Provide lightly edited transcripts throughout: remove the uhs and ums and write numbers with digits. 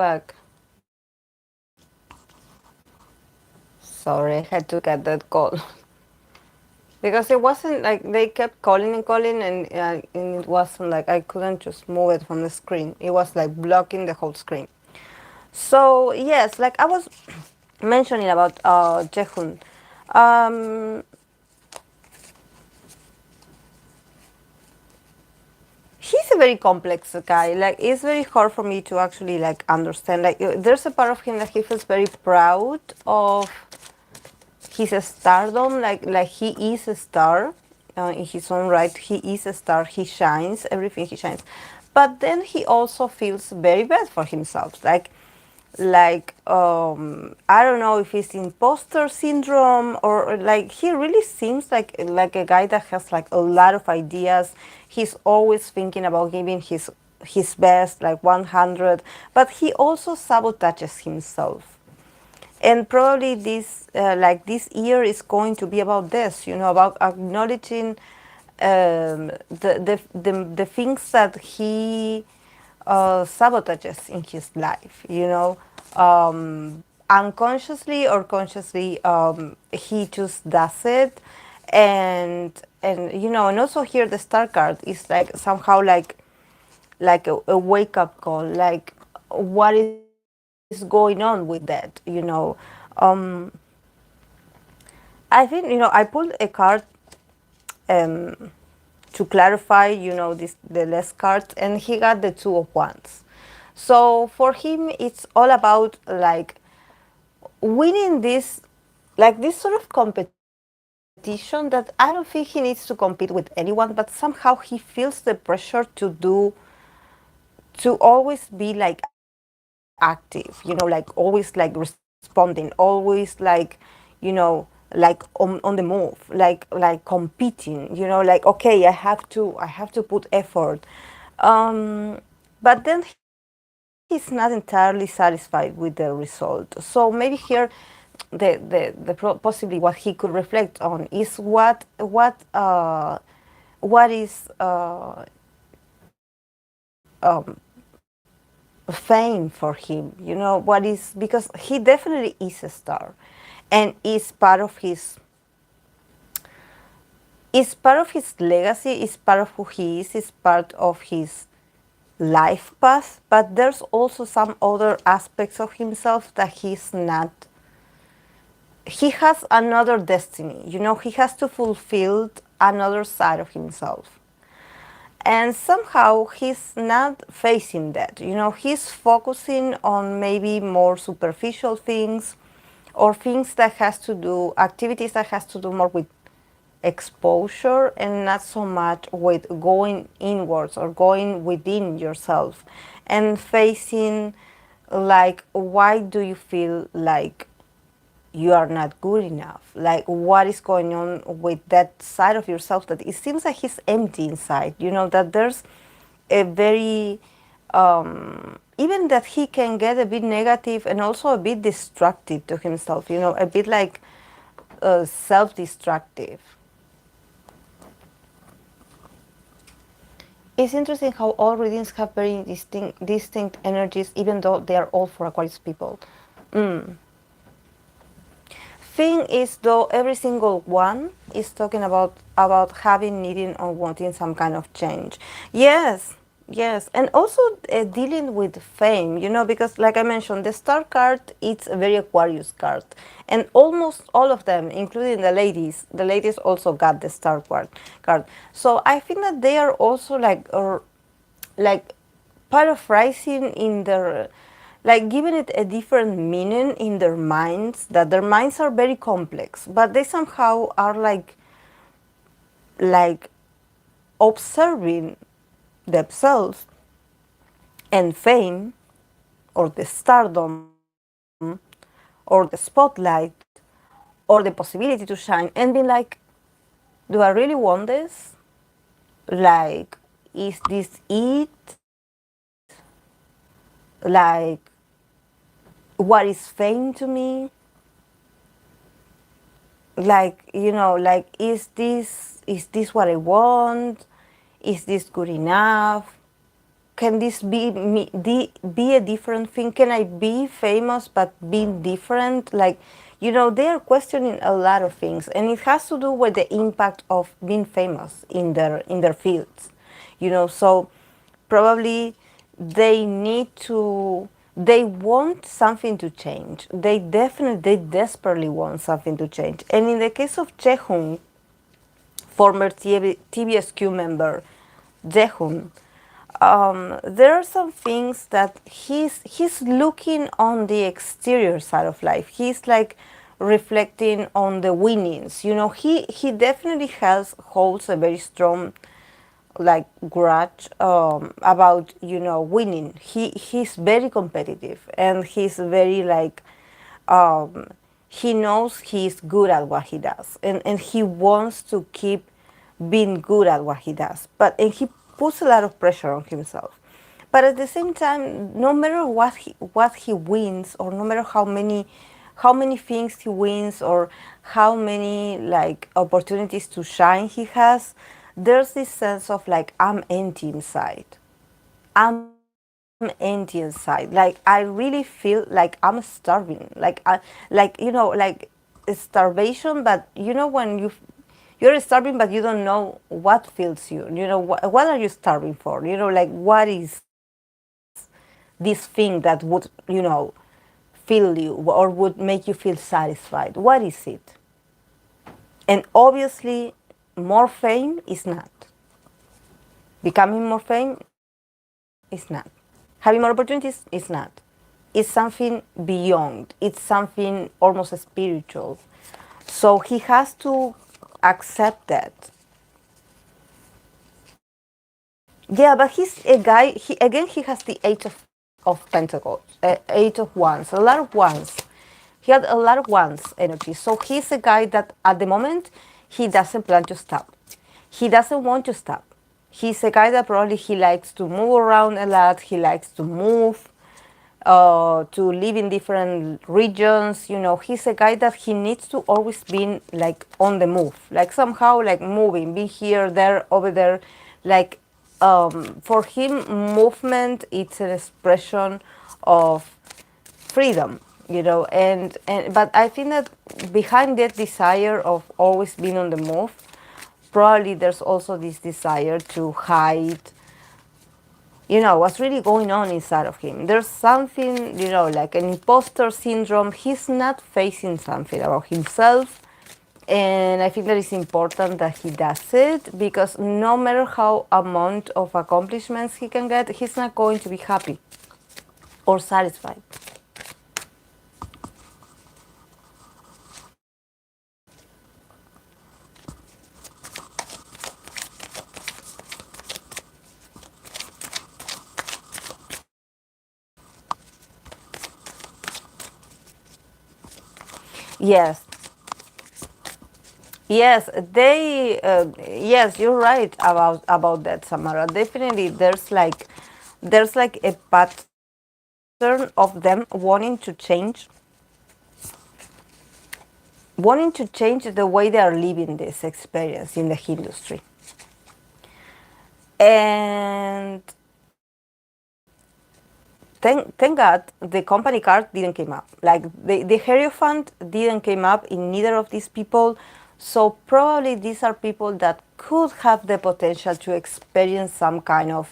back. Sorry, I had to get that call. Because it wasn't like they kept calling and calling, and it wasn't like I couldn't just move it from the screen. It was like blocking the whole screen. So, yes, like I was mentioning about Jehun. Um, he's a very complex guy. Like it's very hard for me to actually like understand. Like there's a part of him that he feels very proud of his stardom. Like he is a star in his own right. He is a star. He shines. Everything he shines. But then he also feels very bad for himself. I don't know if it's imposter syndrome or like he really seems like a guy that has like a lot of ideas. He's always thinking about giving his best, like 100, but he also sabotages himself. And probably this year is going to be about this, about acknowledging the things that he sabotages in his life, unconsciously or consciously, he just does it. And also here the star card is like somehow like a wake up call, like what is going on with that. um I think I pulled a card um to clarify, this the less cards, and he got the two of wands. So for him, it's all about like winning this sort of competition that I don't think he needs to compete with anyone, but somehow he feels the pressure to always be like active, like always like responding, always like on the move, like competing, like okay, I have to put effort. But then he's not entirely satisfied with the result. So maybe here possibly what he could reflect on is what is fame for him, what is, because he definitely is a star and is part of his legacy, is part of who he is part of his life path, but there's also some other aspects of himself that he's not. He has another destiny, he has to fulfill another side of himself. And somehow he's not facing that. He's focusing on maybe more superficial things or things that has to do, activities that has to do more with exposure and not so much with going inwards or going within yourself and facing like why do you feel like you are not good enough, like what is going on with that side of yourself that it seems like he's empty inside, that there's a very even that he can get a bit negative and also a bit destructive to himself, a bit like self-destructive. It's interesting how all readings have very distinct energies, even though they are all for Aquarius people. Thing is, though, every single one is talking about having, needing, or wanting some kind of change. Yes, yes, and also dealing with fame. Because like I mentioned, the star card it's a very Aquarius card, and almost all of them, including the ladies also got the star card. So I think that they are also like paraphrasing in their, like giving it a different meaning in their minds, that their minds are very complex, but they somehow are like observing themselves and fame or the stardom or the spotlight or the possibility to shine and being like, do I really want this? Like, is this it? Like, what is fame to me? Like, like, is this what I want? Is this good enough? can this be a different thing? Can I be famous but being different? Like, they are questioning a lot of things, and it has to do with the impact of being famous in their fields. So probably they need to. They want something to change. They desperately want something to change. And in the case of Jaehoon, former TVSQ member Jaehoon, there are some things that he's looking on the exterior side of life. He's like reflecting on the winnings. He definitely holds a very strong like grudge about winning. He's very competitive, and he's very like he knows he's good at what he does, and he wants to keep being good at what he does, and he puts a lot of pressure on himself. But at the same time, no matter what he wins, or no matter how many things he wins, or how many like opportunities to shine he has, there's this sense of like, I'm empty inside. I'm empty inside. Like, I really feel like I'm starving. Like starvation. But when you're starving, but you don't know what fills you. What are you starving for? Like, what is this thing that would fill you or would make you feel satisfied? What is it? And obviously, more fame is not. Becoming more fame is not. Having more opportunities is not. It's something beyond. It's something almost spiritual. So he has to accept that. Yeah, but he's a guy. He has the Eight of Pentacles, Eight of Wands, a lot of Wands. He had a lot of Wands energy. So he's a guy that at the moment he doesn't plan to stop. He doesn't want to stop. He's a guy that probably he likes to move around a lot. He likes to move, to live in different regions. He's a guy that he needs to always be like on the move, like somehow like moving, be here, there, over there. Like for him, movement, it's an expression of freedom. And but I think that behind that desire of always being on the move, probably there's also this desire to hide what's really going on inside of him. There's something, like an imposter syndrome. He's not facing something about himself. And I think that it's important that he does it, because no matter how amount of accomplishments he can get, he's not going to be happy or satisfied. Yes. Yes, yes, you're right about that, Samara. Definitely, there's like a pattern of them wanting to change the way they are living this experience in the industry. And thank God the company card didn't come up. Like the Hierophant didn't come up in neither of these people. So probably these are people that could have the potential to experience some kind of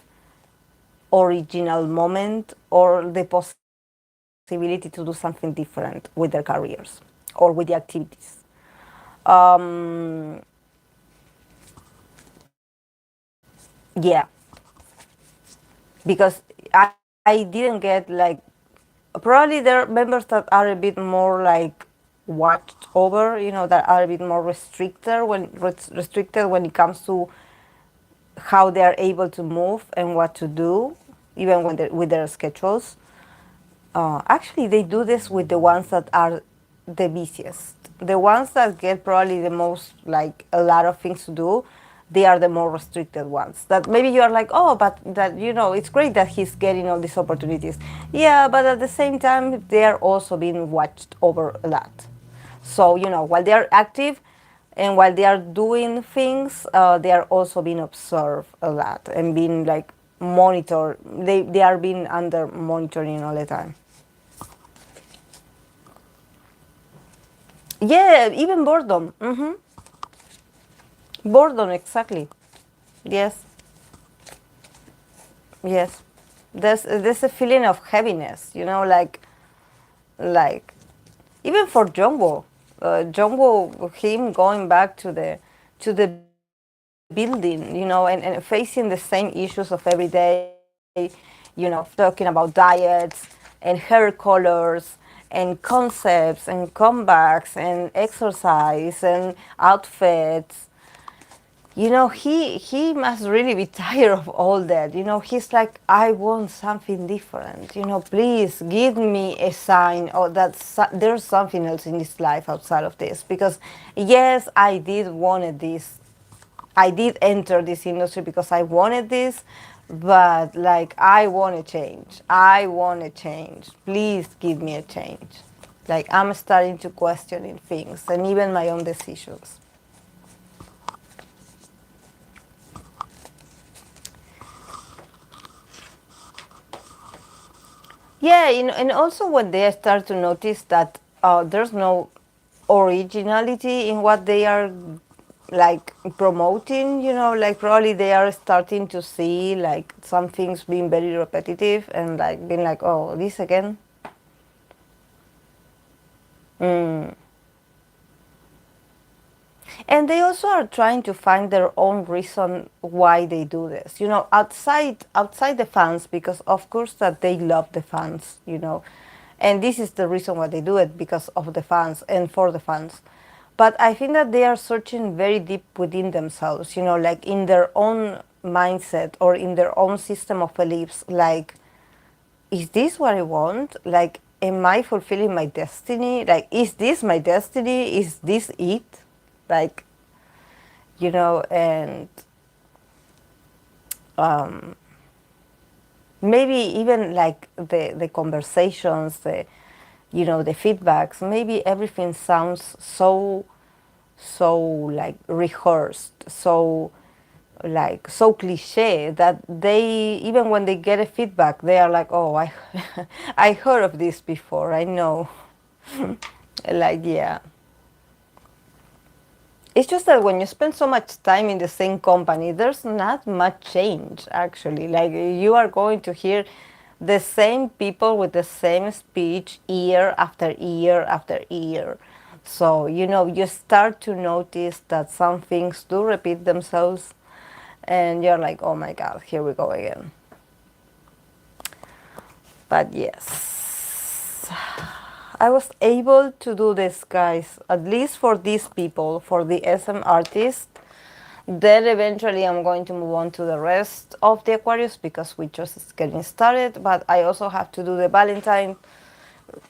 original moment, or the possibility to do something different with their careers or with the activities. Yeah, because I didn't get like, probably there are members that are a bit more like watched over, that are a bit more restricted when it comes to how they are able to move and what to do, even with their schedules. Actually, they do this with the ones that are the busiest. The ones that get probably the most, like a lot of things to do, they are the more restricted ones. That maybe you are like, oh, but that, it's great that he's getting all these opportunities. Yeah, but at the same time, they are also being watched over a lot. So, while they are active and while they are doing things, they are also being observed a lot and being like monitor. They are being under monitoring all the time. Yeah, even boredom. Boredom, exactly. Yes, yes. There's a feeling of heaviness, like even for Jongwo, him going back to the building, and facing the same issues of every day, talking about diets and hair colors and concepts and comebacks and exercise and outfits. He must really be tired of all that. He's like, I want something different. Please give me a sign or that there's something else in this life outside of this. Because yes, I did wanted this. I did enter this industry because I wanted this, but like I want to change. I want to change. Please give me a change. Like I'm starting to questioning things and even my own decisions. Yeah, and also when they start to notice that there's no originality in what they are like promoting, like probably they are starting to see like some things being very repetitive and like being like, oh, this again. Mm. And they also are trying to find their own reason why they do this, outside the fans, because of course that they love the fans, and this is the reason why they do it, because of the fans and for the fans. But I think that they are searching very deep within themselves, like in their own mindset or in their own system of beliefs, like, is this what I want? Like, am I fulfilling my destiny? Like, is this my destiny? Is this it? Like, and um, maybe even like the conversations, the feedbacks, maybe everything sounds so like rehearsed, so like so cliche that they, even when they get a feedback, they are like, oh, I heard of this before, I know. Like, yeah. It's just that when you spend so much time in the same company, there's not much change, actually. Like, you are going to hear the same people with the same speech year after year after year. So, you start to notice that some things do repeat themselves, and you're like, oh my God, here we go again. But yes, I was able to do this, guys, at least for these people, for the SM artists. Then eventually I'm going to move on to the rest of the Aquarius because we just getting started. But I also have to do the Valentine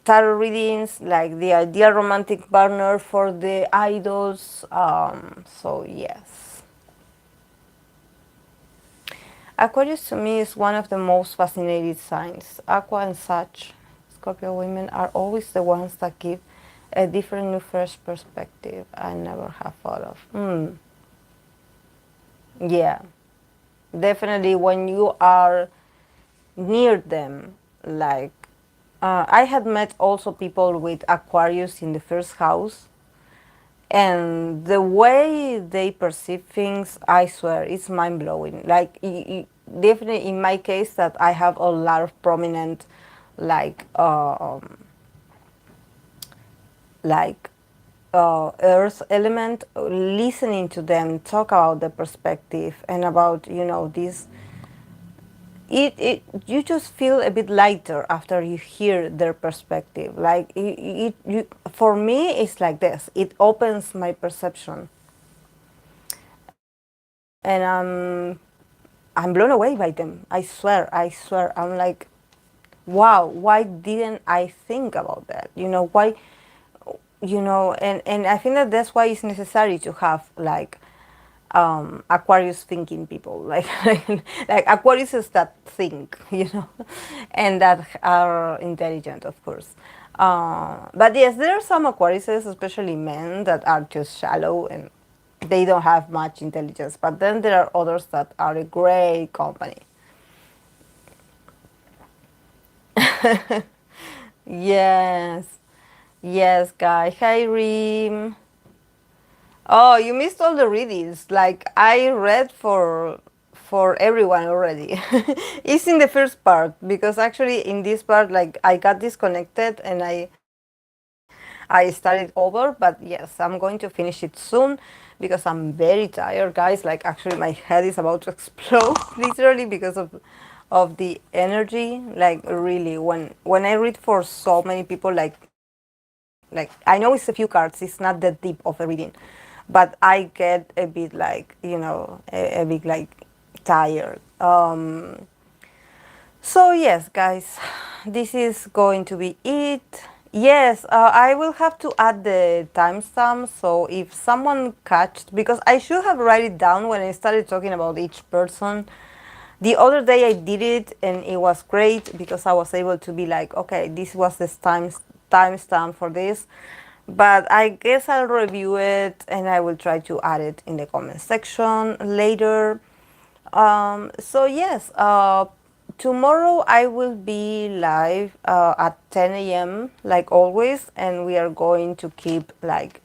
tarot readings, like the ideal romantic partner for the idols. So yes. Aquarius to me is one of the most fascinating signs. Aqua and Sag, Scorpio women, are always the ones that give a different, new, fresh perspective I never have thought of. Yeah, definitely when you are near them, like I had met also people with Aquarius in the first house, and the way they perceive things, I swear, it's mind blowing. Like, definitely in my case, that I have a lot of prominent, like, like earth element, listening to them talk about the perspective and about, this. You just feel a bit lighter after you hear their perspective. Like, for me, it's like this. It opens my perception, and I'm blown away by them. I swear. I'm like, wow. Why didn't I think about that? Why? And I think that that's why it's necessary to have like Aquarius thinking people, like Aquariuses that think, and that are intelligent, of course. But yes, there are some Aquariuses, especially men, that are just shallow and they don't have much intelligence. But then there are others that are a great company. Yes. Yes, guy. Hi, Reem. Oh, you missed all the readings. Like I read for everyone already. It's in the first part because actually in this part like I got disconnected and I started over, but yes, I'm going to finish it soon because I'm very tired, guys. Like actually my head is about to explode literally because of the energy. Like really when I read for so many people like I know it's a few cards, it's not that deep of a reading, but I get a bit like, a bit like tired. So yes, guys, this is going to be it. Yes, I will have to add the timestamp. So if someone catched, because I should have write it down when I started talking about each person. The other day I did it and it was great because I was able to be like, okay, this was the timestamp for this. But I guess I'll review it and I will try to add it in the comment section later. So yes, tomorrow I will be live at 10 a.m. like always, and we are going to keep like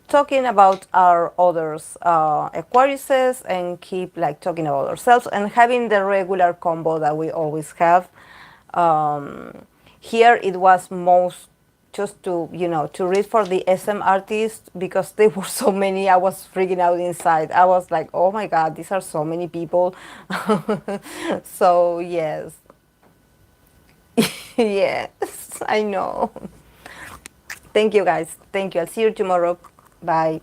talking about our others Aquariuses and keep like talking about ourselves and having the regular combo that we always have. Here it was most just to to read for the SM artists because there were so many. I was freaking out inside. I was like, oh my god, these are so many people. So yes. Yes, I know. Thank you guys. Thank you. I'll see you tomorrow. Bye.